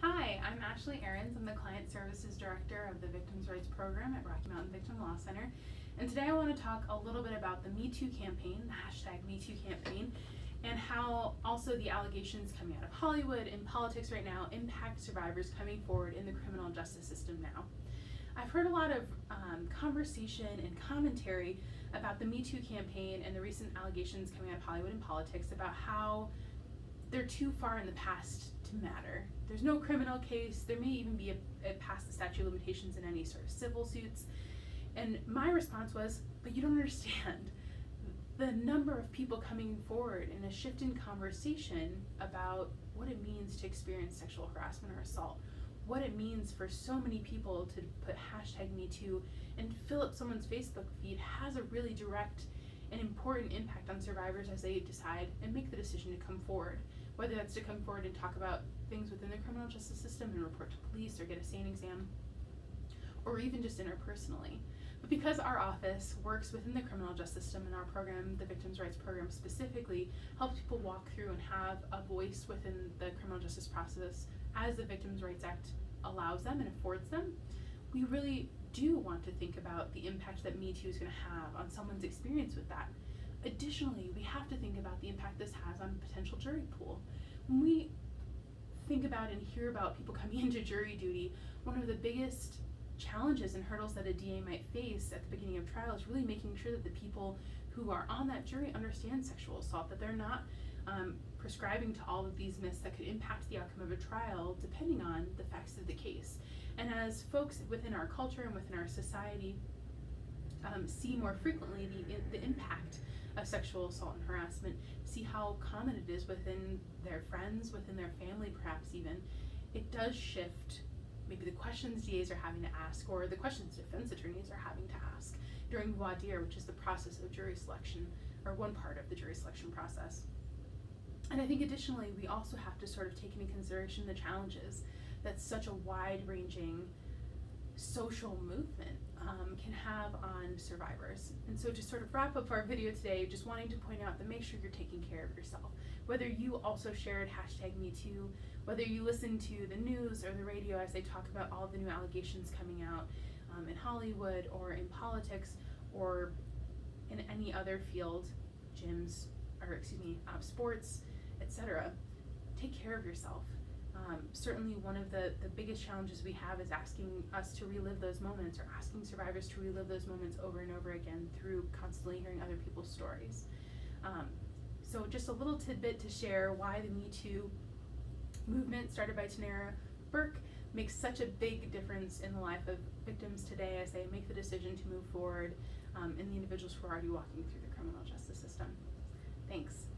Hi, I'm Arens. I'm the Client Services Director of the Victims' Rights Program at Rocky Mountain Victim Law Center. And today I want to talk a little bit about the Me Too campaign, the hashtag Me Too campaign, and how also the allegations coming out of Hollywood and politics right now impact survivors coming forward in the criminal justice system now. I've heard a lot of conversation and commentary about the Me Too campaign and the recent allegations coming out of Hollywood and politics about how they're too far in the past to matter. There's no criminal case. There may even be a past the statute of limitations in any sort of civil suits. And my response was, but you don't understand. The number of people coming forward in a shift in conversation about what it means to experience sexual harassment or assault, what it means for so many people to put hashtag #MeToo and fill up someone's Facebook feed has a really direct and important impact on survivors as they decide and make the decision to come forward, whether that's to come forward and talk about things within the criminal justice system and report to police or get a SANE exam, or even just interpersonally. But because our office works within the criminal justice system and our program, the Victims' Rights Program specifically, helps people walk through and have a voice within the criminal justice process as the Victims' Rights Act allows them and affords them, we really do want to think about the impact that Me Too is going to have on someone's experience with that. Additionally, we have to think about the impact this has on potential jury pool. When we think about and hear about people coming into jury duty, one of the biggest challenges and hurdles that a DA might face at the beginning of trial is really making sure that the people who are on that jury understand sexual assault, that they're not prescribing to all of these myths that could impact the outcome of a trial depending on the facts of the case. And as folks within our culture and within our society see more frequently the impact of sexual assault and harassment, see how common it is within their friends, within their family perhaps even, it does shift maybe the questions DAs are having to ask or the questions defense attorneys are having to ask during voir dire, which is the process of jury selection, or one part of the jury selection process. And I think additionally, we also have to sort of take into consideration the challenges that such a wide-ranging social movement can have on survivors. And so to sort of wrap up our video today, just wanting to point out that make sure you're taking care of yourself. Whether you also shared hashtag #MeToo, whether you listen to the news or the radio as they talk about all the new allegations coming out in Hollywood or in politics or in any other field, gyms, or sports, etc. Take care of yourself. Certainly one of the biggest challenges we have is asking us to relive those moments, or asking survivors to relive those moments over and over again through constantly hearing other people's stories. So just a little tidbit to share why the Me Too movement started by Tanara Burke makes such a big difference in the life of victims today as they make the decision to move forward, and the individuals who are already walking through the criminal justice system. Thanks.